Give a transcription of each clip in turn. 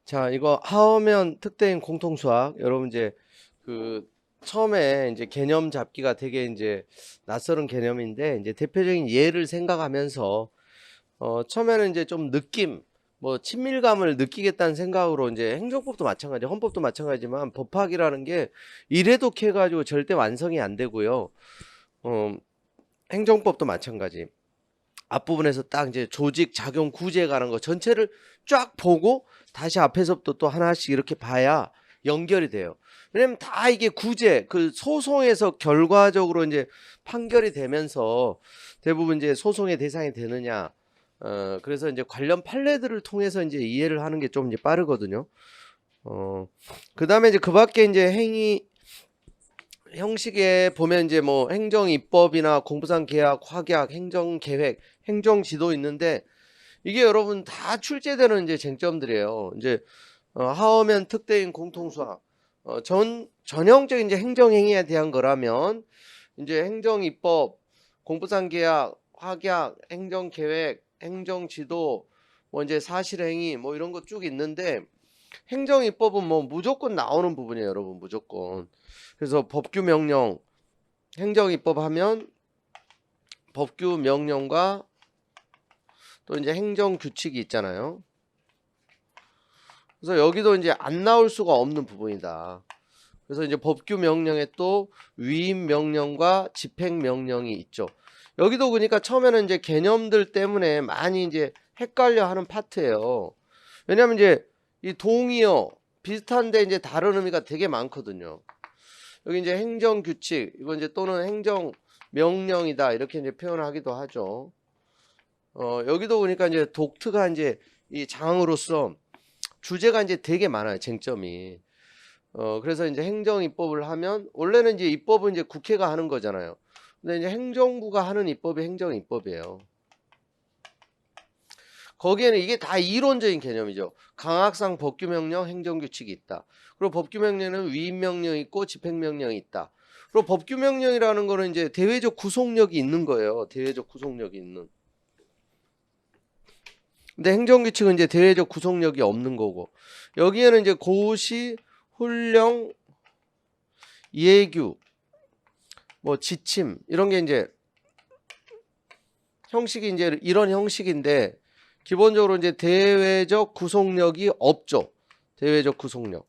자, 이거 하어면 특대인 공통수학. 여러분 이제 그 처음에 이제 개념 잡기가 되게 이제 낯설은 개념인데 이제 대표적인 예를 생각하면서 처음에는 이제 좀 느낌, 뭐 친밀감을 느끼겠다는 생각으로 이제 행정법도 마찬가지, 헌법도 마찬가지지만 법학이라는 게 이래도 캐가지고 절대 완성이 안 되고요. 어, 행정법도 마찬가지. 앞부분에서 딱 이제 조직, 작용, 구제에 관한 거 전체를 쫙 보고 다시 앞에서부터 또 하나씩 이렇게 봐야 연결이 돼요. 왜냐면 다 이게 구제, 그 소송에서 결과적으로 이제 판결이 되면서 대부분 이제 소송의 대상이 되느냐. 그래서 이제 관련 판례들을 통해서 이제 이해를 하는 게 좀 이제 빠르거든요. 그 다음에 이제 그 밖에 이제 행위, 형식에 보면 이제 뭐 행정입법이나 공부상 계약, 확약, 행정계획, 행정지도 있는데 이게 여러분 다 출제되는 이제 쟁점들이에요. 이제 하어면 특대인 공통수학, 전형적인 이제 행정행위에 대한 거라면 이제 행정입법, 공부상 계약, 확약, 행정계획, 행정지도, 뭐 이제 사실행위 뭐 이런 거 쭉 있는데 행정입법은 뭐 무조건 나오는 부분이에요, 여러분 무조건. 그래서 법규 명령, 행정입법 하면 법규 명령과 또 이제 행정규칙이 있잖아요. 그래서 여기도 이제 안 나올 수가 없는 부분이다. 그래서 이제 법규 명령에 또 위임 명령과 집행 명령이 있죠. 여기도 그러니까 처음에는 이제 개념들 때문에 많이 이제 헷갈려 하는 파트예요. 왜냐면 이제 이 동의어 비슷한데 이제 다른 의미가 되게 많거든요. 여기 이제 행정규칙, 이건 이제 또는 행정명령이다 이렇게 이제 표현하기도 하죠. 여기도 보니까 이제 독트가 이제 이 장으로서 주제가 이제 되게 많아요, 쟁점이. 그래서 이제 행정입법을 하면 원래는 이제 입법은 이제 국회가 하는 거잖아요. 근데 이제 행정부가 하는 입법이 행정입법이에요. 거기에는 이게 다 이론적인 개념이죠. 강학상 법규명령, 행정규칙이 있다. 그리고 법규명령에는 위임명령이 있고 집행명령이 있다. 그리고 법규명령이라는 거는 이제 대외적 구속력이 있는 거예요. 대외적 구속력이 있는. 근데 행정규칙은 이제 대외적 구속력이 없는 거고. 여기에는 이제 고시, 훈령, 예규, 뭐 지침 이런 게 이제 형식이 이제 이런 형식인데 기본적으로 이제 대외적 구속력이 없죠. 대외적 구속력.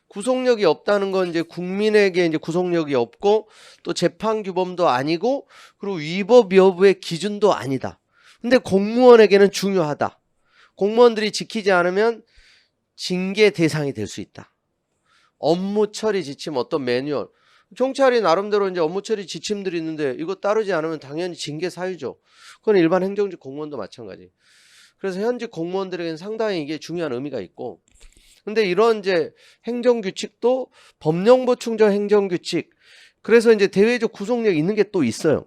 구속력이 없다는 건 이제 국민에게 이제 구속력이 없고 또 재판 규범도 아니고 그리고 위법 여부의 기준도 아니다. 근데 공무원에게는 중요하다. 공무원들이 지키지 않으면 징계 대상이 될 수 있다. 업무 처리 지침 어떤 매뉴얼. 경찰이 나름대로 이제 업무 처리 지침들이 있는데 이거 따르지 않으면 당연히 징계 사유죠. 그건 일반 행정직 공무원도 마찬가지. 그래서 현직 공무원들에게는 상당히 이게 중요한 의미가 있고 근데 이런 이제 행정규칙도 법령 보충적 행정규칙. 그래서 이제 대외적 구속력이 있는 게 또 있어요.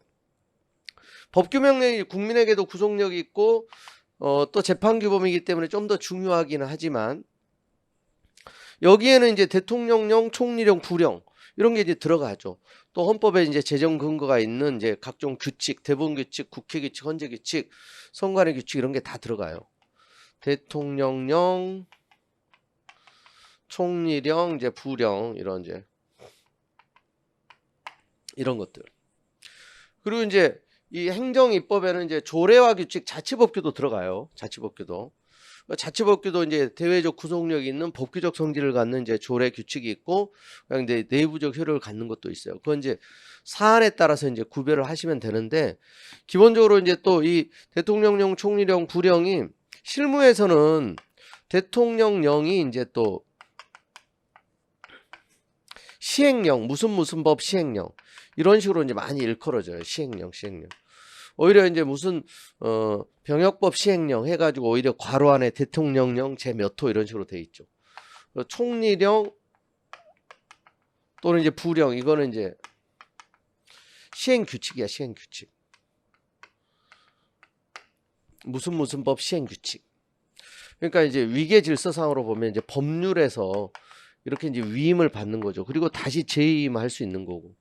법규 명령이 국민에게도 구속력이 있고 또 재판 규범이기 때문에 좀 더 중요하기는 하지만 여기에는 이제 대통령령, 총리령, 부령 이런 게 이제 들어가죠. 또 헌법에 이제 재정 근거가 있는 이제 각종 규칙, 대법원 규칙, 국회 규칙, 헌재 규칙, 선관위 규칙 이런 게 다 들어가요. 대통령령, 총리령, 이제 부령 이런 이제 이런 것들. 그리고 이제 이 행정입법에는 이제 조례와 규칙, 자치법규도 들어가요. 자치법규도. 자치법규도 이제 대외적 구속력이 있는 법규적 성질을 갖는 이제 조례 규칙이 있고, 그냥 이제 내부적 효력을 갖는 것도 있어요. 그건 이제 사안에 따라서 이제 구별을 하시면 되는데, 기본적으로 이제 또 이 대통령령, 총리령, 부령이 실무에서는 대통령령이 이제 또 시행령, 무슨 법 시행령. 이런 식으로 이제 많이 일컬어져요. 시행령. 오히려 이제 무슨 병역법 시행령 해가지고 오히려 괄호 안에 대통령령 제 몇 호 이런 식으로 돼 있죠. 총리령 또는 이제 부령 이거는 이제 시행규칙이야. 시행규칙. 무슨 법 시행규칙. 그러니까 이제 위계질서상으로 보면 이제 법률에서 이렇게 이제 위임을 받는 거죠. 그리고 다시 재임할 수 있는 거고.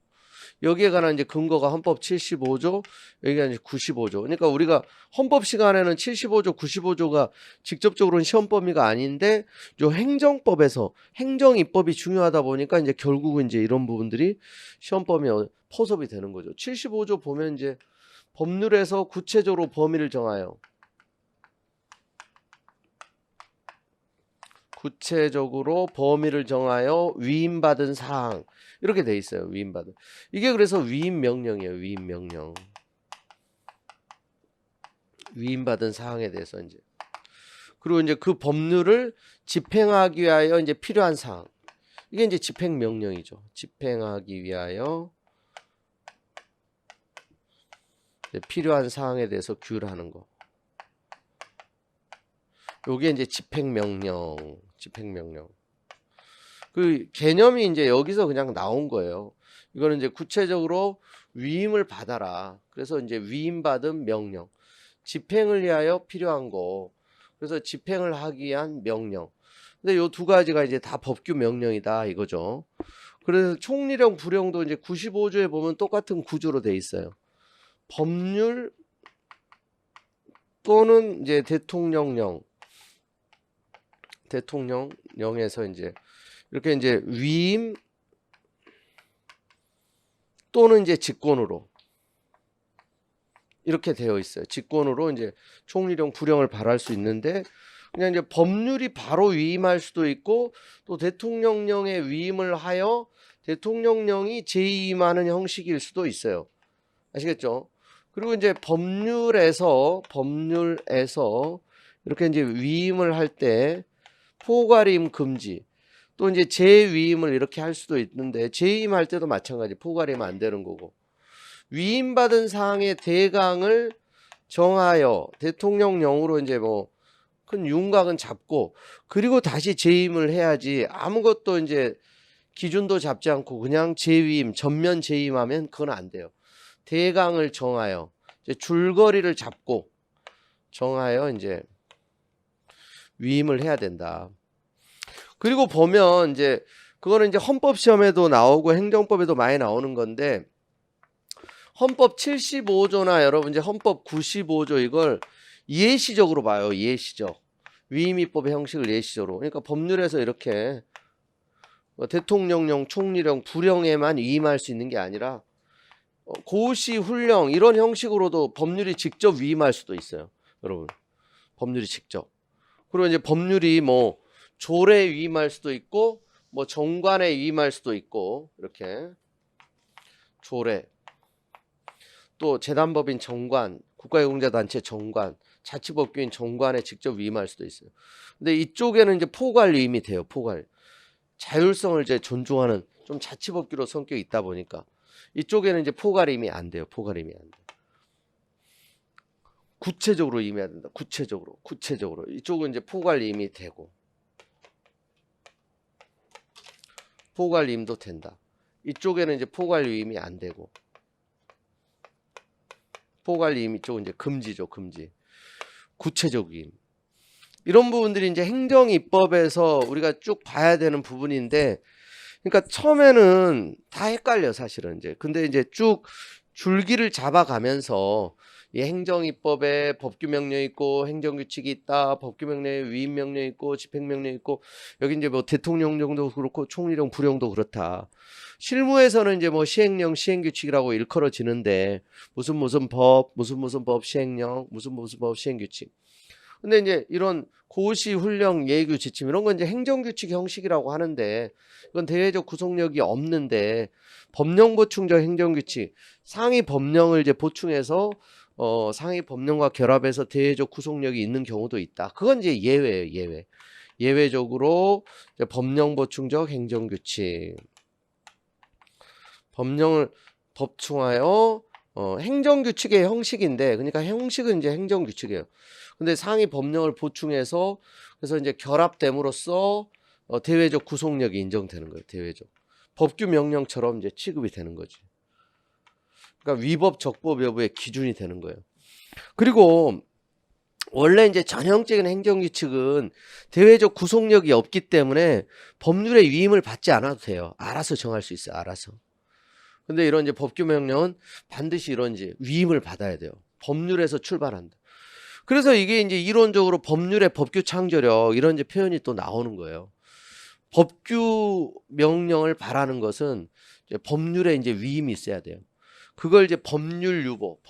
여기에 관한 이제 근거가 헌법 75조, 여기가 이제 95조. 그러니까 우리가 헌법 시간에는 75조, 95조가 직접적으로는 시험 범위가 아닌데, 요 행정법에서 행정 입법이 중요하다 보니까 이제 결국은 이제 이런 부분들이 시험 범위에 포섭이 되는 거죠. 75조 보면 이제 법률에서 구체적으로 범위를 정하여. 구체적으로 범위를 정하여 위임받은 사항 이렇게 돼 있어요. 위임받은. 이게 그래서 위임명령이에요. 위임명령. 위임받은 사항에 대해서 이제 그리고 이제 그 법률을 집행하기 위하여 이제 필요한 사항. 이게 이제 집행명령이죠. 집행하기 위하여 필요한 사항에 대해서 규율하는 거. 요게 이제 집행명령. 집행명령. 그 개념이 이제 여기서 그냥 나온 거예요. 이거는 이제 구체적으로 위임을 받아라. 그래서 이제 위임받은 명령. 집행을 위하여 필요한 거. 그래서 집행을 하기 위한 명령. 근데 요 두 가지가 이제 다 법규 명령이다 이거죠. 그래서 총리령, 부령도 이제 95조에 보면 똑같은 구조로 돼 있어요. 법률 또는 이제 대통령령. 대통령령에서 이제 이렇게 이제 위임 또는 이제 직권으로 이렇게 되어 있어요. 직권으로 이제 총리령, 부령을 발할 수 있는데 그냥 이제 법률이 바로 위임할 수도 있고 또 대통령령에 위임을 하여 대통령령이 재임하는 형식일 수도 있어요. 아시겠죠? 그리고 이제 법률에서 이렇게 이제 위임을 할 때 포괄임 금지 또 이제 재위임을 이렇게 할 수도 있는데 재임할 때도 마찬가지 포괄임 안 되는 거고 위임받은 사항의 대강을 정하여 대통령령으로 이제 뭐 큰 윤곽은 잡고 그리고 다시 재임을 해야지 아무것도 이제 기준도 잡지 않고 그냥 재위임 전면 재임하면 그건 안 돼요. 대강을 정하여 이제 줄거리를 잡고 정하여 이제 위임을 해야 된다. 그리고 보면 이제 그거는 이제 헌법 시험에도 나오고 행정법에도 많이 나오는 건데 헌법 75조나 여러분 이제 헌법 95조 이걸 예시적으로 봐요. 예시적. 위임입법의 형식을 예시적으로. 그러니까 법률에서 이렇게 대통령령, 총리령, 부령에만 위임할 수 있는 게 아니라 고시, 훈령 이런 형식으로도 법률이 직접 위임할 수도 있어요. 여러분. 법률이 직접. 그리고 이제 법률이 뭐 조례에 위임할 수도 있고 뭐 정관에 위임할 수도 있고 이렇게 조례 또 재단법인 정관, 국가유공자단체 정관, 자치법규인 정관에 직접 위임할 수도 있어요. 근데 이쪽에는 이제 포괄 위임이 돼요. 포괄. 자율성을 이제 존중하는 좀 자치법규로 성격이 있다 보니까 이쪽에는 이제 포괄 위임이 안 돼요. 포괄 위임이 안 돼요. 구체적으로 위임해야 된다. 구체적으로. 이쪽은 이제 포괄 위임이 되고 포괄 위임도 된다. 이쪽에는 이제 포괄 위임이 안 되고 포괄 위임 이쪽은 이제 금지죠. 금지. 구체적 위임. 이런 부분들이 이제 행정입법에서 우리가 쭉 봐야 되는 부분인데 그러니까 처음에는 다 헷갈려 사실은 이제. 근데 이제 쭉 줄기를 잡아가면서 이 행정입법에 법규명령이 있고 행정규칙이 있다. 법규명령에 위임명령이 있고 집행명령이 있고 여기 이제 뭐 대통령령도 그렇고 총리령, 부령도 그렇다. 실무에서는 이제 뭐 시행령, 시행규칙이라고 일컬어지는데 무슨 법, 무슨 법 시행령, 무슨 법 시행규칙. 근데 이제 이런 고시, 훈령, 예규, 지침 이런 건 이제 행정규칙 형식이라고 하는데 이건 대외적 구속력이 없는데 법령 보충적 행정규칙, 상위 법령을 이제 보충해서 상위 법령과 결합해서 대외적 구속력이 있는 경우도 있다. 그건 이제 예외예요. 예외. 예외적으로 이제 법령 보충적 행정규칙. 법령을 법충하여 행정규칙의 형식인데 그러니까 형식은 이제 행정규칙이에요. 근데 상위 법령을 보충해서 그래서 이제 결합됨으로써 대외적 구속력이 인정되는 거예요. 대외적. 법규 명령처럼 이제 취급이 되는 거지. 그러니까 위법 적법 여부의 기준이 되는 거예요. 그리고 원래 이제 전형적인 행정규칙은 대외적 구속력이 없기 때문에 법률의 위임을 받지 않아도 돼요. 알아서 정할 수 있어요. 알아서. 근데 이런 이제 법규 명령은 반드시 이런 이제 위임을 받아야 돼요. 법률에서 출발한다. 그래서 이게 이제 이론적으로 법률의 법규 창조력 이런 이제 표현이 또 나오는 거예요. 법규 명령을 바라는 것은 이제 법률에 이제 위임이 있어야 돼요. 그걸 이제 법률 유보.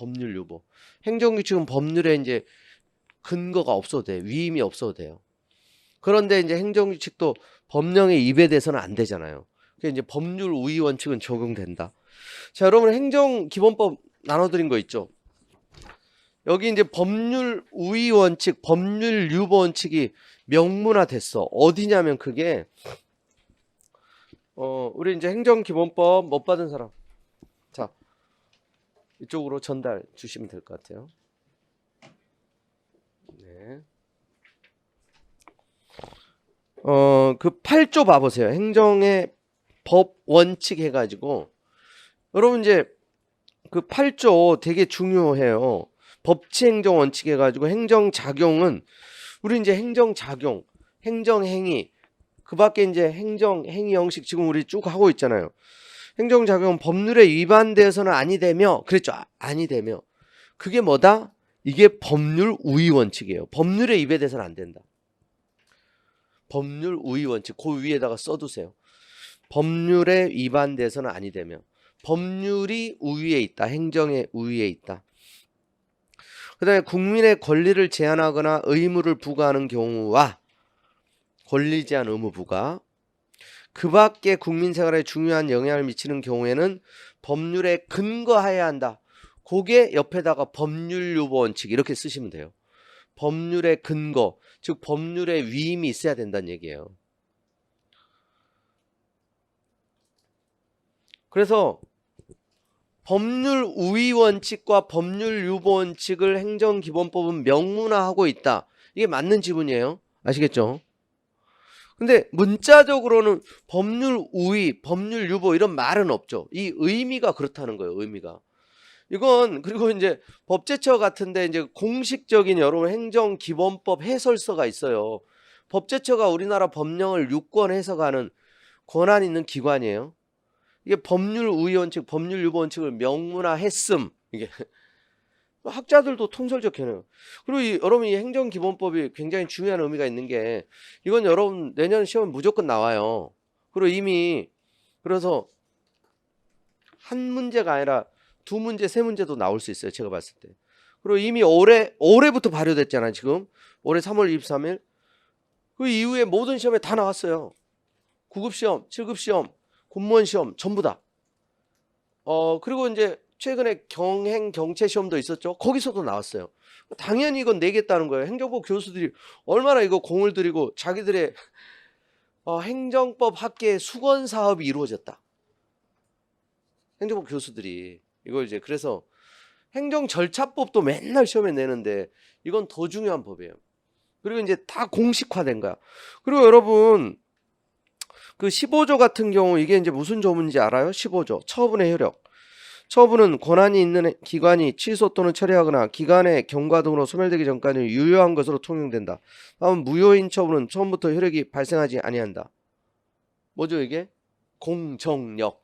행정규칙은 법률에 이제 근거가 없어도 돼. 위임이 없어도 돼요. 그런데 이제 행정규칙도 법령에 입에대해서는 안 되잖아요. 그래서 이제 법률 우위 원칙은 적용된다. 자, 여러분 행정기본법 나눠드린 거 있죠? 여기 이제 법률 우위 원칙, 법률 유보 원칙이 명문화됐어. 어디냐면 그게 우리 이제 행정기본법 못 받은 사람, 자 이쪽으로 전달 주시면 될 것 같아요. 네. 그 8조 봐보세요. 행정의 법 원칙 해가지고 여러분 이제 그 8조 되게 중요해요. 법치행정 원칙 해가지고 행정작용은 우리 이제 행정작용, 행정행위 그 밖에 이제 행정행위 형식 지금 우리 쭉 하고 있잖아요. 행정작용은 법률에 위반되어서는 아니 되며 그랬죠. 아니 되며 그게 뭐다? 이게 법률 우위 원칙이에요. 법률에 위배돼서는 안 된다. 법률 우위 원칙 그 위에다가 써두세요. 법률에 위반돼서는 아니 되며 법률이 우위에 있다. 행정의 우위에 있다. 그 다음에 국민의 권리를 제한하거나 의무를 부과하는 경우와 권리 제한 의무 부과 그 밖에 국민 생활에 중요한 영향을 미치는 경우에는 법률에 근거해야 한다. 그게 옆에다가 법률 유보 원칙 이렇게 쓰시면 돼요. 법률의 근거, 즉 법률의 위임이 있어야 된다는 얘기예요. 그래서 법률 우위 원칙과 법률 유보 원칙을 행정기본법은 명문화하고 있다. 이게 맞는 지문이에요. 아시겠죠? 근데 문자적으로는 법률 우위, 법률 유보 이런 말은 없죠. 이 의미가 그렇다는 거예요. 의미가. 이건 그리고 이제 법제처 같은데 이제 공식적인 여러분 행정기본법 해설서가 있어요. 법제처가 우리나라 법령을 유권 해석하는 권한 있는 기관이에요. 이게 법률 우위 원칙, 법률 유보 원칙을 명문화했음. 이게 학자들도 통설적 개념. 그리고 여러분 이 행정기본법이 굉장히 중요한 의미가 있는 게 이건 여러분 내년 시험 무조건 나와요. 그리고 이미 그래서 한 문제가 아니라 두 문제, 세 문제도 나올 수 있어요. 제가 봤을 때. 그리고 이미 올해부터 발효됐잖아요. 지금 올해 3월 23일. 그 이후에 모든 시험에 다 나왔어요. 9급 시험, 7급 시험, 공무원 시험 전부 다. 그리고 이제 최근에 경행 경채 시험도 있었죠. 거기서도 나왔어요. 당연히 이건 내겠다는 거예요. 행정부 교수들이 얼마나 이거 공을 들이고 자기들의 행정법 학계 수건 사업이 이루어졌다. 행정부 교수들이 이걸 이제 그래서 행정 절차법도 맨날 시험에 내는데 이건 더 중요한 법이에요. 그리고 이제 다 공식화된 거야. 그리고 여러분 그 15조 같은 경우 이게 이제 무슨 조문인지 알아요? 15조 처분의 효력. 처분은 권한이 있는 기관이 취소 또는 처리하거나 기관의 경과 등으로 소멸되기 전까지 유효한 것으로 통용된다. 다음 무효인 처분은 처음부터 효력이 발생하지 아니한다. 뭐죠 이게? 공정력.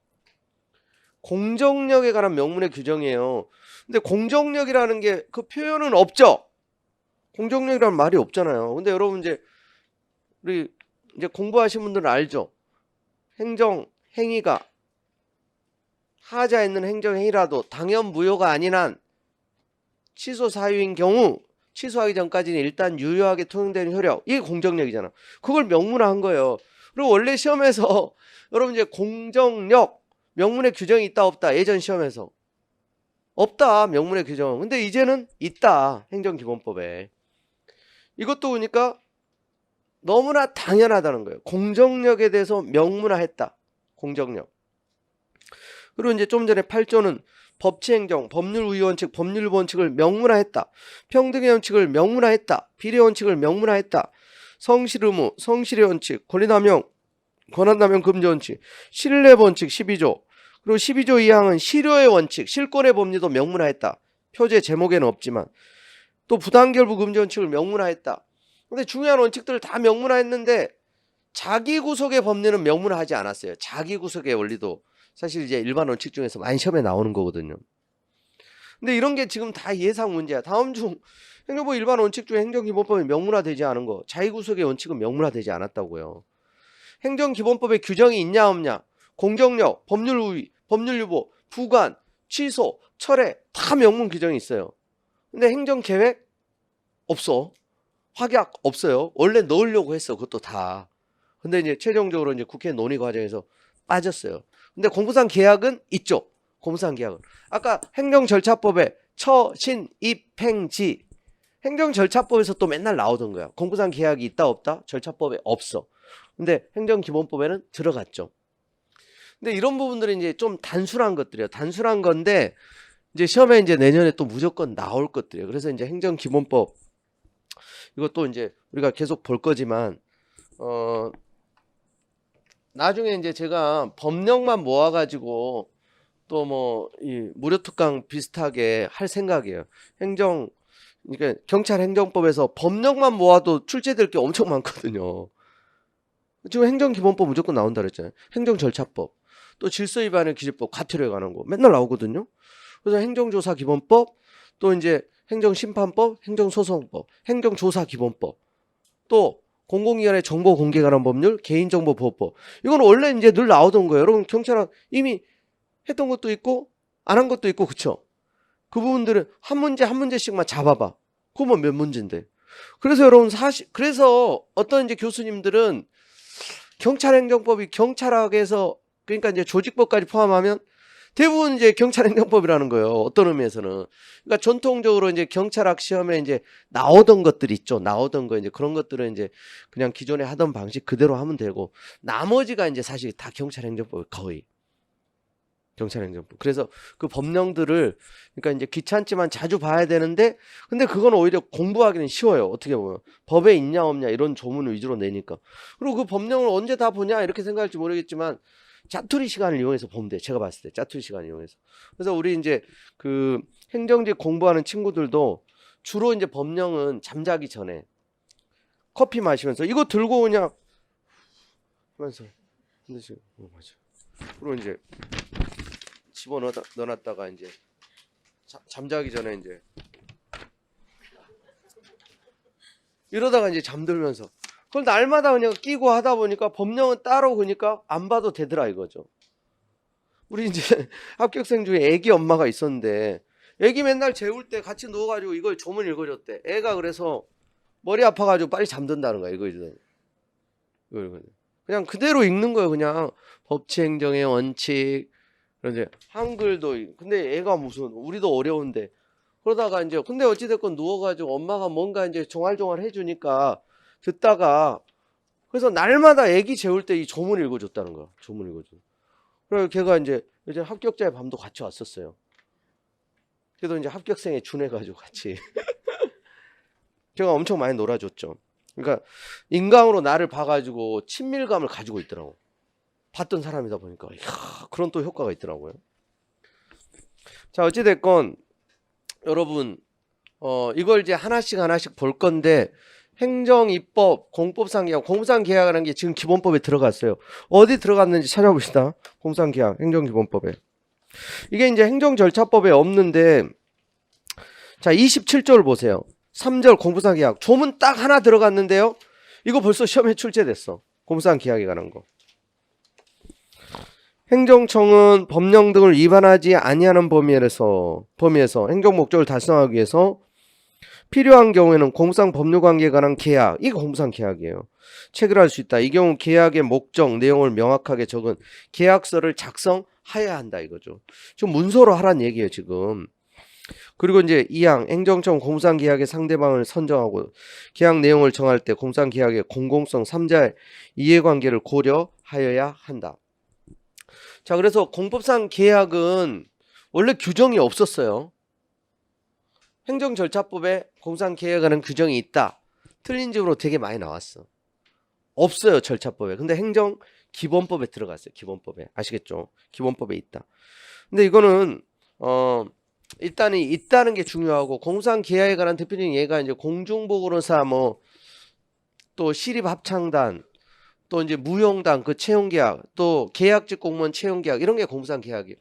공정력에 관한 명문의 규정이에요. 근데 공정력이라는 게 그 표현은 없죠. 공정력이라는 말이 없잖아요. 근데 여러분 이제 우리 이제 공부하신 분들은 알죠. 행정 행위가 하자 있는 행정행위라도 당연 무효가 아닌 한 취소 사유인 경우 취소하기 전까지는 일단 유효하게 통용되는 효력 이게 공정력이잖아. 그걸 명문화한 거예요. 그리고 원래 시험에서 여러분 이제 공정력 명문의 규정이 있다 없다 예전 시험에서 없다 명문의 규정. 근데 이제는 있다 행정기본법에. 이것도 보니까 너무나 당연하다는 거예요. 공정력에 대해서 명문화했다. 공정력. 그리고 이제 좀 전에 8조는 법치행정, 법률 우위 원칙, 법률 유보 원칙을 명문화했다. 평등의 원칙을 명문화했다. 비례 원칙을 명문화했다. 성실 의무, 성실의 원칙, 권리남용, 권한남용 금지 원칙, 신뢰 원칙 12조. 그리고 12조 2항은 실효의 원칙, 실권의 법리도 명문화했다. 표제 제목에는 없지만. 또 부당결부 금지 원칙을 명문화했다. 근데 중요한 원칙들을 다 명문화했는데 자기 구속의 법리는 명문화하지 않았어요. 자기 구속의 원리도 사실 이제 일반 원칙 중에서 많이 시험에 나오는 거거든요. 근데 이런 게 지금 다 예상 문제야. 다음 중 행정법 일반 원칙 중에 행정기본법이 명문화되지 않은 거, 자의구속의 원칙은 명문화되지 않았다고요. 행정기본법에 규정이 있냐 없냐, 공정력, 법률 우위, 법률 유보, 부관, 취소, 철회 다 명문 규정이 있어요. 근데 행정계획 없어. 확약 없어요. 원래 넣으려고 했어. 그것도 다. 근데 이제 최종적으로 이제 국회 논의 과정에서 빠졌어요. 근데 공부상 계약은 있죠. 공부상 계약은. 아까 행정절차법에 처, 신, 입, 행, 지. 행정절차법에서 또 맨날 나오던 거야. 공부상 계약이 있다 없다? 절차법에 없어. 근데 행정기본법에는 들어갔죠. 근데 이런 부분들이 이제 좀 단순한 것들이에요. 단순한 건데 이제 시험에 이제 내년에 또 무조건 나올 것들이에요. 그래서 이제 행정기본법 이것도 이제 우리가 계속 볼 거지만 나중에 이제 제가 법령만 모아가지고 또 뭐 이 무료특강 비슷하게 할 생각이에요. 그러니까 경찰 행정법에서 법령만 모아도 출제될 게 엄청 많거든요. 지금 행정기본법 무조건 나온다 그랬잖아요. 행정절차법, 또 질서위반의 기재법, 과태료에 관한 거 맨날 나오거든요. 그래서 행정조사기본법, 또 이제 행정심판법, 행정소송법, 행정조사기본법, 또 공공기관의 정보 공개에 관한 법률, 개인정보보호법. 이건 원래 이제 늘 나오던 거예요. 여러분 경찰은 이미 했던 것도 있고 안 한 것도 있고 그쵸? 그 부분들은 한 문제 한 문제씩만 잡아봐. 그러면 몇 문제인데. 그래서 여러분 그래서 어떤 이제 교수님들은 경찰행정법이 경찰학에서 그러니까 이제 조직법까지 포함하면 대부분 이제 경찰행정법이라는 거예요. 어떤 의미에서는. 그러니까 전통적으로 이제 경찰학 시험에 이제 나오던 것들이 있죠. 나오던 거 이제 그런 것들은 이제 그냥 기존에 하던 방식 그대로 하면 되고 나머지가 이제 사실 다 경찰행정법 거의. 경찰행정법. 그래서 그 법령들을 그러니까 이제 귀찮지만 자주 봐야 되는데 근데 그건 오히려 공부하기는 쉬워요. 어떻게 보면 법에 있냐 없냐 이런 조문을 위주로 내니까. 그리고 그 법령을 언제 다 보냐 이렇게 생각할지 모르겠지만 짜투리 시간을 이용해서 보면 돼. 제가 봤을 때 짜투리 시간을 이용해서. 그래서 우리 이제 그 행정직 공부하는 친구들도 주로 이제 법령은 잠자기 전에 커피 마시면서 이거 들고 오냐 하면서 근데 지금 맞아. 그리고 이제 집어넣어놨다가 이제 잠자기 전에 이제 이러다가 이제 잠들면서 그걸 날마다 그냥 끼고 하다 보니까 법령은 따로 그러니까 안 봐도 되더라 이거죠. 우리 이제 합격생 중에 애기 엄마가 있었는데 애기 맨날 재울 때 같이 누워가지고 이걸 조문 읽어줬대. 애가 그래서 머리 아파가지고 빨리 잠든다는 거야. 이거 그냥 그대로 읽는 거예요. 그냥 법치행정의 원칙 그런데 한글도 근데 애가 무슨 우리도 어려운데 그러다가 이제 근데 어찌됐건 누워가지고 엄마가 뭔가 이제 종알종알 해주니까 듣다가 그래서 날마다 애기 재울 때 이 조문 읽어줬다는 거야. 조문 읽어줘. 그래서 걔가 이제 요즘 합격자의 밤도 같이 왔었어요. 그래도 이제 합격생에 준해가지고 같이 제가 엄청 많이 놀아줬죠. 그러니까 인강으로 나를 봐가지고 친밀감을 가지고 있더라고. 봤던 사람이다 보니까 이야, 그런 또 효과가 있더라고요. 자 어찌됐건 여러분 이걸 이제 하나씩 볼 건데 행정입법, 공법상계약, 공무상계약이라는 게 지금 기본법에 들어갔어요. 어디 들어갔는지 찾아봅시다. 공무상계약, 행정기본법에. 이게 이제 행정절차법에 없는데 자 27절 보세요. 3절 공무상계약 조문 딱 하나 들어갔는데요. 이거 벌써 시험에 출제됐어. 공무상계약에 관한 거. 행정청은 법령 등을 위반하지 아니하는 범위에서 행정 목적을 달성하기 위해서 필요한 경우에는 공무상 법률 관계에 관한 계약, 이거 공무상 계약이에요. 체결할 수 있다. 이 경우 계약의 목적, 내용을 명확하게 적은 계약서를 작성하여야 한다 이거죠. 좀 문서로 하란 얘기예요 지금. 그리고 이제 2항 행정청 공무상 계약의 상대방을 선정하고 계약 내용을 정할 때 공무상 계약의 공공성 3자의 이해관계를 고려하여야 한다. 자 그래서 공법상 계약은 원래 규정이 없었어요. 행정절차법에 공무상 계약에 관한 규정이 있다. 틀린 집으로 되게 많이 나왔어. 없어요 절차법에. 근데 행정기본법에 들어갔어요. 기본법에. 아시겠죠? 기본법에 있다. 근데 이거는 일단은 있다는 게 중요하고 공무상 계약에 관한 대표적인 예가 이제 공중보건의사 뭐 또 시립합창단 또 이제 무용당 그 채용계약, 또 계약직 공무원 채용계약 이런 게 공무상 계약이에요.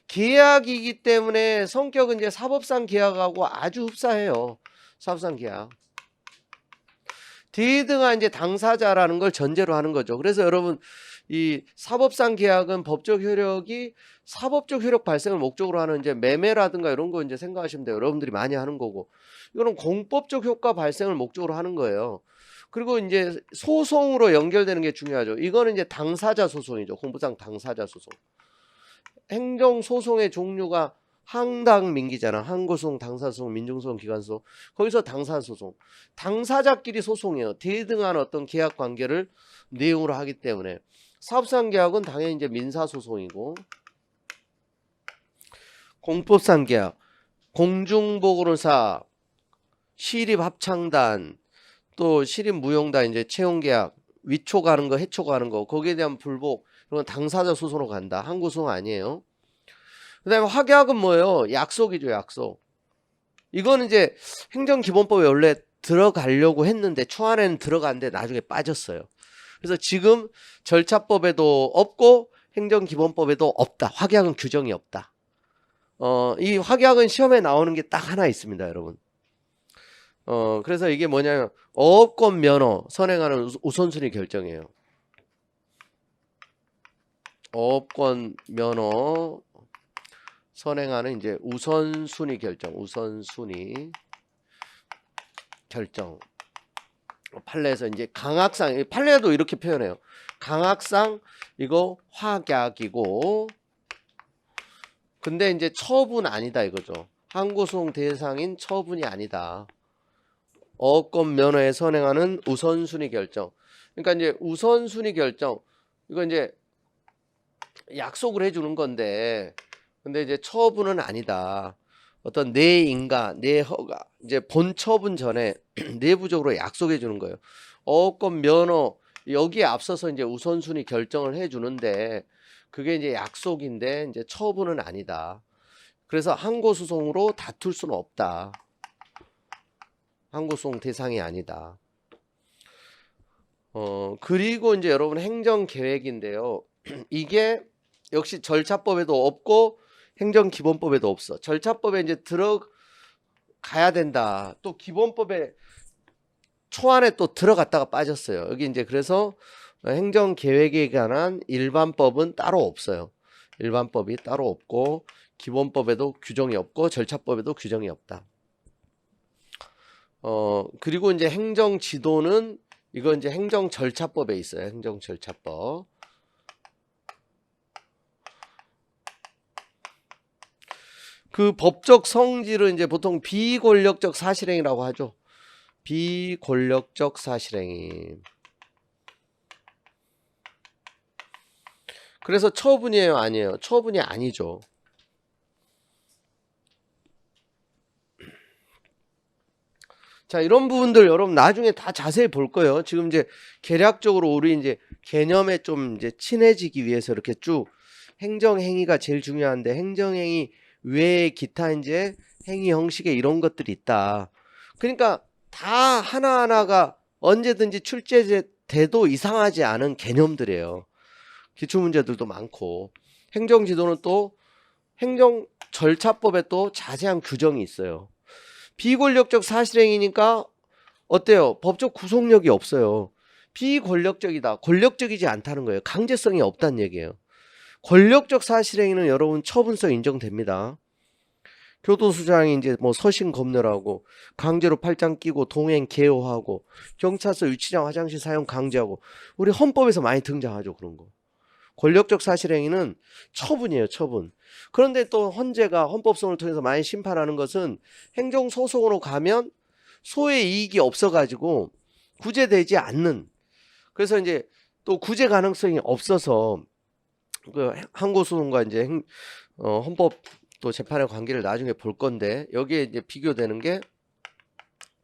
계약이기 때문에 성격은 이제 사법상 계약하고 아주 흡사해요. 사법상 계약. 대등한 이제 당사자라는 걸 전제로 하는 거죠. 그래서 여러분 이 사법상 계약은 법적 효력이 사법적 효력 발생을 목적으로 하는 이제 매매라든가 이런 거 이제 생각하시면 돼요. 여러분들이 많이 하는 거고. 이거는 공법적 효과 발생을 목적으로 하는 거예요. 그리고 이제 소송으로 연결되는 게 중요하죠. 이거는 이제 당사자 소송이죠. 공법상 당사자 소송. 행정 소송의 종류가 항당 민기잖아. 항고소송, 당사소송, 민중소송, 기관소송. 거기서 당사소송. 당사자끼리 소송이에요. 대등한 어떤 계약 관계를 내용으로 하기 때문에. 사업상 계약은 당연히 이제 민사소송이고, 공법상 계약, 공중보건사, 시립합창단, 또 시립무용단 이제 채용계약, 위촉 가는 거, 해촉 가는 거, 거기에 대한 불복, 이건 당사자 소송으로 간다. 항고소송 아니에요. 그 다음에 확약은 뭐예요? 약속이죠, 약속. 이거는 이제 행정기본법에 원래 들어가려고 했는데 초안에는 들어갔는데 나중에 빠졌어요. 그래서 지금 절차법에도 없고 행정기본법에도 없다. 확약은 규정이 없다. 이 확약은 시험에 나오는 게 딱 하나 있습니다, 여러분. 그래서 이게 뭐냐면 어업권 면허 선행하는 우선순위 결정이에요. 어업권 면허 선행하는 이제 우선순위 결정, 우선순위 결정. 판례에서 이제 강학상, 판례도 이렇게 표현해요. 강학상 이거 확약이고, 근데 이제 처분 아니다 이거죠. 항고소송 대상인 처분이 아니다. 어권 면허에 선행하는 우선순위 결정. 그러니까 이제 우선순위 결정, 이거 이제 약속을 해주는 건데, 근데 이제 처분은 아니다. 어떤 내 인가, 내 허가, 이제 본 처분 전에 내부적으로 약속해 주는 거예요. 어권 면허 여기에 앞서서 이제 우선순위 결정을 해 주는데 그게 이제 약속인데 이제 처분은 아니다. 그래서 항고소송으로 다툴 수는 없다. 항고소송 대상이 아니다. 그리고 이제 여러분 행정계획인데요. 이게 역시 절차법에도 없고 행정기본법에도 없어. 절차법에 이제 들어가야 된다. 또 기본법에 초안에 또 들어갔다가 빠졌어요. 여기 이제 그래서 행정계획에 관한 일반법은 따로 없어요. 일반법이 따로 없고 기본법에도 규정이 없고 절차법에도 규정이 없다. 그리고 이제 행정지도는 이거 이제 행정절차법에 있어요. 행정절차법. 그 법적 성질은 이제 보통 비권력적 사실행위라고 하죠. 비권력적 사실행위. 그래서 처분이에요, 아니에요? 처분이 아니죠. 자, 이런 부분들 여러분 나중에 다 자세히 볼 거예요. 지금 이제 개략적으로 우리 이제 개념에 좀 이제 친해지기 위해서 이렇게 쭉 행정행위가 제일 중요한데 행정행위 외에 기타 이제 행위 형식에 이런 것들이 있다. 그러니까 다 하나하나가 언제든지 출제돼도 이상하지 않은 개념들이에요. 기출문제들도 많고 행정지도는 또 행정절차법에 또 자세한 규정이 있어요. 비권력적 사실행위니까 어때요? 법적 구속력이 없어요. 비권력적이다. 권력적이지 않다는 거예요. 강제성이 없다는 얘기예요. 권력적 사실행위는 여러분 처분성 인정됩니다. 교도소장이 이제 뭐 서신 검열하고 강제로 팔짱 끼고 동행 개호하고 경찰서 유치장 화장실 사용 강제하고 우리 헌법에서 많이 등장하죠. 그런 거. 권력적 사실행위는 처분이에요. 처분. 그런데 또 헌재가 헌법소원을 통해서 많이 심판하는 것은 행정소송으로 가면 소의 이익이 없어가지고 구제되지 않는, 그래서 이제 또 구제 가능성이 없어서 그 항고소송과 이제 헌법 또 재판의 관계를 나중에 볼 건데 여기에 이제 비교되는 게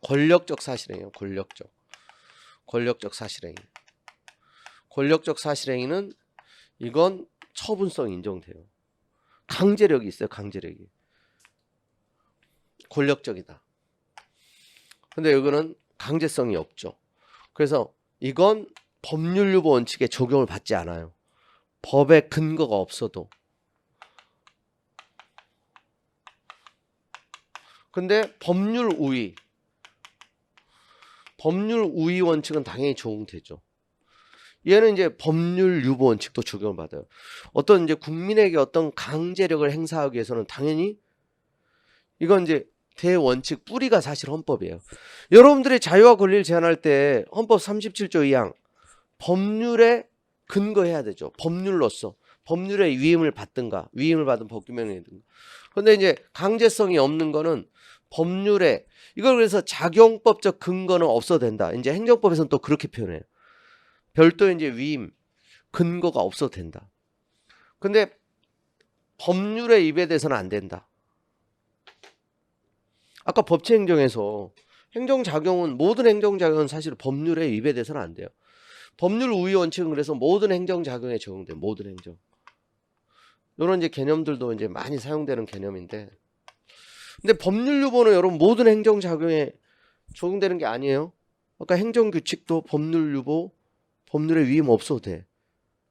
권력적 사실행위예요. 권력적 사실행위. 권력적 사실행위는 이건 처분성 인정돼요. 강제력이 있어요. 강제력이. 권력적이다. 근데 여기는 강제성이 없죠. 그래서 이건 법률유보 원칙에 적용을 받지 않아요. 법의 근거가 없어도. 근데 법률 우위 원칙은 당연히 적용되죠. 얘는 이제 법률 유보 원칙도 적용을 받아요. 어떤 이제 국민에게 어떤 강제력을 행사하기 위해서는 당연히 이건 이제 대원칙 뿌리가 사실 헌법이에요. 여러분들이 자유와 권리를 제한할 때 헌법 37조 2항 법률에 근거해야 되죠. 법률로서 법률의 위임을 받든가 위임을 받은 법규명령이든가. 근데 이제 강제성이 없는 거는 법률에 이걸 그래서 작용법적 근거는 없어도 된다. 이제 행정법에서는 또 그렇게 표현해요. 별도 이제 위임 근거가 없어도 된다. 근데 법률에 위배돼서는 안 된다. 아까 법치행정에서 행정작용은 모든 행정작용은 사실 법률에 위배돼서는 안 돼요. 법률 우위 원칙은 그래서 모든 행정작용에 적용돼요. 모든 행정. 이런 이제 개념들도 이제 많이 사용되는 개념인데, 근데 법률 유보는 여러분 모든 행정작용에 적용되는 게 아니에요. 아까 행정규칙도 법률 유보, 법률에 위임 없어도 돼.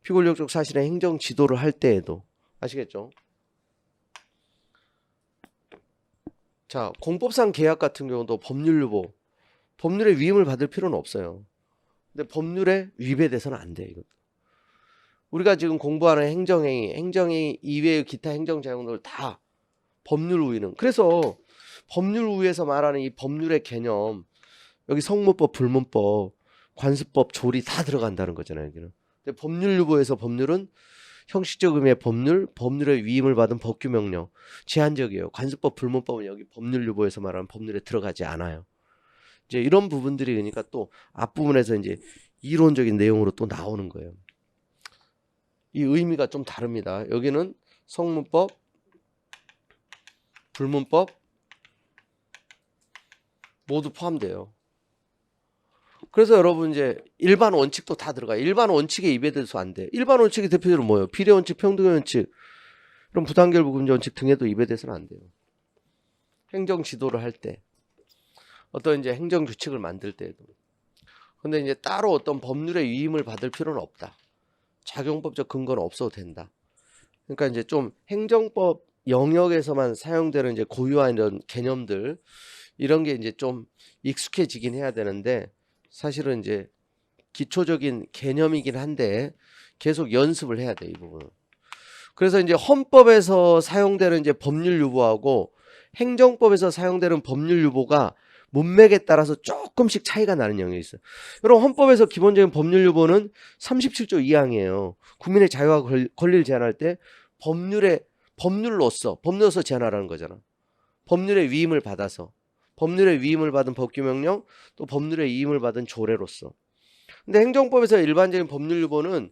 피권력적 사실의 행정 지도를 할 때에도. 아시겠죠? 자, 공법상 계약 같은 경우도 법률 유보, 법률에 위임을 받을 필요는 없어요. 근데 법률에 위배돼서는 안 돼, 이것. 우리가 지금 공부하는 행정행위 이외의 기타 행정작용들 다 법률 우위는. 그래서 법률 우위에서 말하는 이 법률의 개념, 여기 성문법, 불문법, 관습법, 조리 다 들어간다는 거잖아요, 여기는. 근데 법률 유보에서 법률은 형식적 의미의 법률, 법률의 위임을 받은 법규명령, 제한적이에요. 관습법, 불문법은 여기 법률 유보에서 말하는 법률에 들어가지 않아요. 이제 이런 부분들이 그러니까 또 앞부분에서 이제 이론적인 내용으로 또 나오는 거예요. 이 의미가 좀 다릅니다. 여기는 성문법, 불문법 모두 포함돼요. 그래서 여러분 이제 일반 원칙도 다 들어가요. 일반 원칙에 위배돼서 안 돼. 일반 원칙의 대표적으로 뭐예요? 비례 원칙, 평등의 원칙, 이런 부당결부 금지 원칙 등에도 위배돼서는 안 돼요. 행정 지도를 할 때, 어떤 이제 행정 규칙을 만들 때에도. 근데 이제 따로 어떤 법률의 위임을 받을 필요는 없다. 작용법적 근거는 없어도 된다. 그러니까 이제 좀 행정법 영역에서만 사용되는 이제 고유한 이런 개념들, 이런 게 이제 좀 익숙해지긴 해야 되는데, 사실은 이제 기초적인 개념이긴 한데 계속 연습을 해야 돼, 이 부분은. 그래서 이제 헌법에서 사용되는 이제 법률 유보하고 행정법에서 사용되는 법률 유보가 문맥에 따라서 조금씩 차이가 나는 영역이 있어요. 여러분, 헌법에서 기본적인 법률 유보는 37조 2항이에요. 국민의 자유와 권리를 제한할 때 법률로서 제한하라는 거잖아. 법률의 위임을 받아서, 법률의 위임을 받은 법규명령, 또 법률의 위임을 받은 조례로서. 근데 행정법에서 일반적인 법률 유보는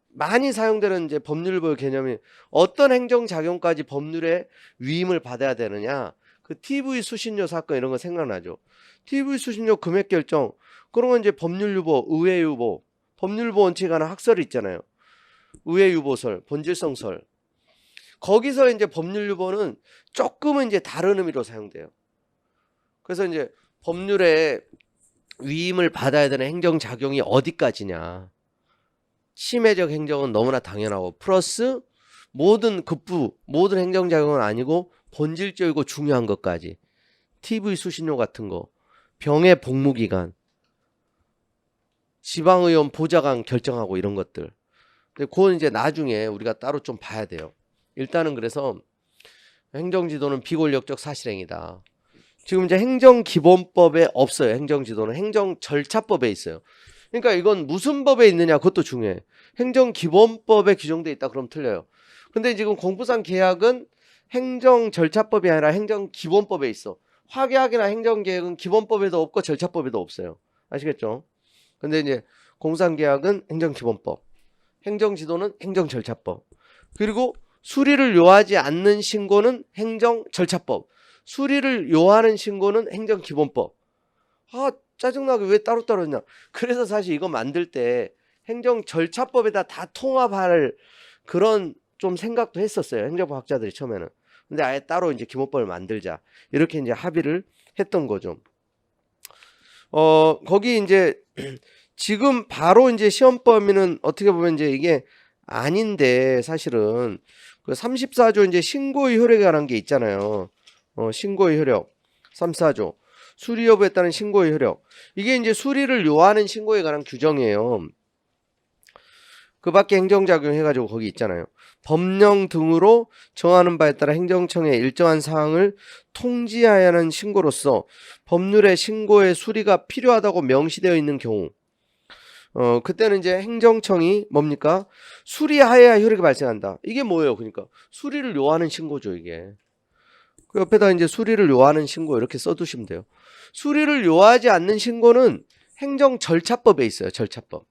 많이 사용되는 이제 법률 유보의 개념이 어떤 행정작용까지 법률의 위임을 받아야 되느냐. 그 TV 수신료 사건 이런 거 생각나죠. TV 수신료 금액 결정, 그런 건 이제 법률 유보, 의회 유보, 법률 유보 원칙에 관한 학설이 있잖아요. 의회 유보설, 본질성설. 거기서 이제 법률 유보는 조금은 이제 다른 의미로 사용돼요. 그래서 이제 법률에 위임을 받아야 되는 행정작용이 어디까지냐. 침해적 행정은 너무나 당연하고, 플러스 모든 급부, 모든 행정작용은 아니고 본질적이고 중요한 것까지. TV 수신료 같은 거, 병의 복무기간, 지방의원 보좌관 결정하고 이런 것들. 근데 그건 이제 나중에 우리가 따로 좀 봐야 돼요. 일단은 그래서 행정지도는 비권력적 사실행위다. 지금 이제 행정기본법에 없어요. 행정지도는 행정절차법에 있어요. 그러니까 이건 무슨 법에 있느냐, 그것도 중요해. 행정기본법에 규정돼 있다 그럼 틀려요. 근데 지금 공부상 계약은 행정절차법이 아니라 행정기본법에 있어. 확약이나 행정계획은 기본법에도 없고 절차법에도 없어요. 아시겠죠? 근데 이제 공상 계약은 행정기본법, 행정지도는 행정절차법, 그리고 수리를 요하지 않는 신고는 행정절차법, 수리를 요하는 신고는 행정기본법. 아, 짜증나게 왜 따로따로 했냐. 그래서 사실 이거 만들 때 행정절차법에다 다 통합할 그런 좀 생각도 했었어요. 행정법 학자들이 처음에는. 근데 아예 따로 이제 기본법을 만들자, 이렇게 이제 합의를 했던 거죠. 거기 이제 지금 바로 이제 시험 범위는 어떻게 보면 이제 이게 아닌데 사실은 그 34조 이제 신고의 효력에 관한 게 있잖아요. 신고의 효력 34조 수리 여부에 따른 신고의 효력 이게 이제 수리를 요하는 신고에 관한 규정이에요. 그 밖에 행정작용 해가지고 거기 있잖아요. 법령 등으로 정하는 바에 따라 행정청에 일정한 사항을 통지해야 하는 신고로서 법률의 신고의 수리가 필요하다고 명시되어 있는 경우 그때는 이제 행정청이 뭡니까? 수리하여야 효력이 발생한다. 이게 뭐예요? 그러니까 수리를 요하는 신고죠, 이게. 그 옆에다 이제 수리를 요하는 신고 이렇게 써두시면 돼요. 수리를 요하지 않는 신고는 행정절차법에 있어요, 절차법.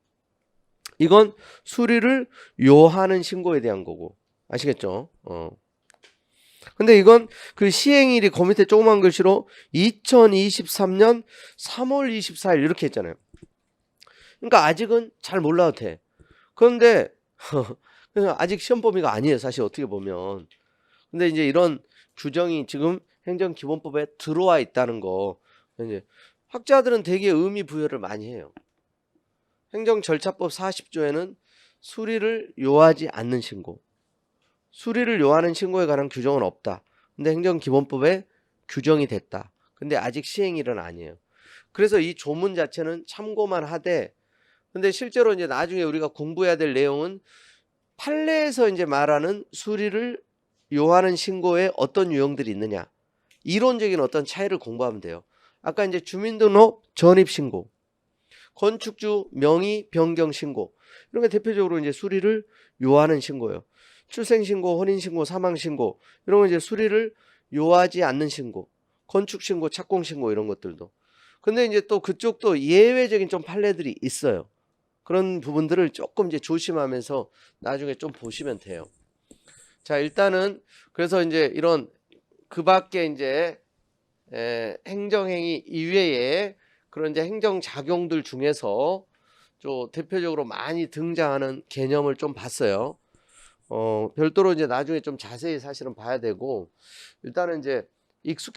이건 수리를 요하는 신고에 대한 거고. 아시겠죠? 근데 이건 그 시행일이 그 밑에 조그만 글씨로 2023년 3월 24일 이렇게 했잖아요. 그러니까 아직은 잘 몰라도 돼. 그런데 아직 시험 범위가 아니에요, 사실 어떻게 보면. 근데 이제 이런 규정이 지금 행정기본법에 들어와 있다는 거 이제 학자들은 되게 의미 부여를 많이 해요. 행정절차법 40조에는 수리를 요하지 않는 신고, 수리를 요하는 신고에 관한 규정은 없다. 근데 행정기본법에 규정이 됐다. 근데 아직 시행일은 아니에요. 그래서 이 조문 자체는 참고만 하되, 근데 실제로 이제 나중에 우리가 공부해야 될 내용은 판례에서 이제 말하는 수리를 요하는 신고에 어떤 유형들이 있느냐, 이론적인 어떤 차이를 공부하면 돼요. 아까 이제 주민등록 전입 신고, 건축주 명의 변경 신고 이런 게 대표적으로 이제 수리를 요하는 신고예요. 출생 신고, 혼인 신고, 사망 신고 이런 거 이제 수리를 요하지 않는 신고, 건축 신고, 착공 신고 이런 것들도. 근데 이제 또 그쪽도 예외적인 좀 판례들이 있어요. 그런 부분들을 조금 이제 조심하면서 나중에 좀 보시면 돼요. 자, 일단은 그래서 이제 이런 그 밖에 이제 행정행위 이외에 그런 이제 행정작용들 중에서 좀 대표적으로 많이 등장하는 개념을 좀 봤어요. 별도로 이제 나중에 좀 자세히 사실은 봐야 되고, 일단은 이제 익숙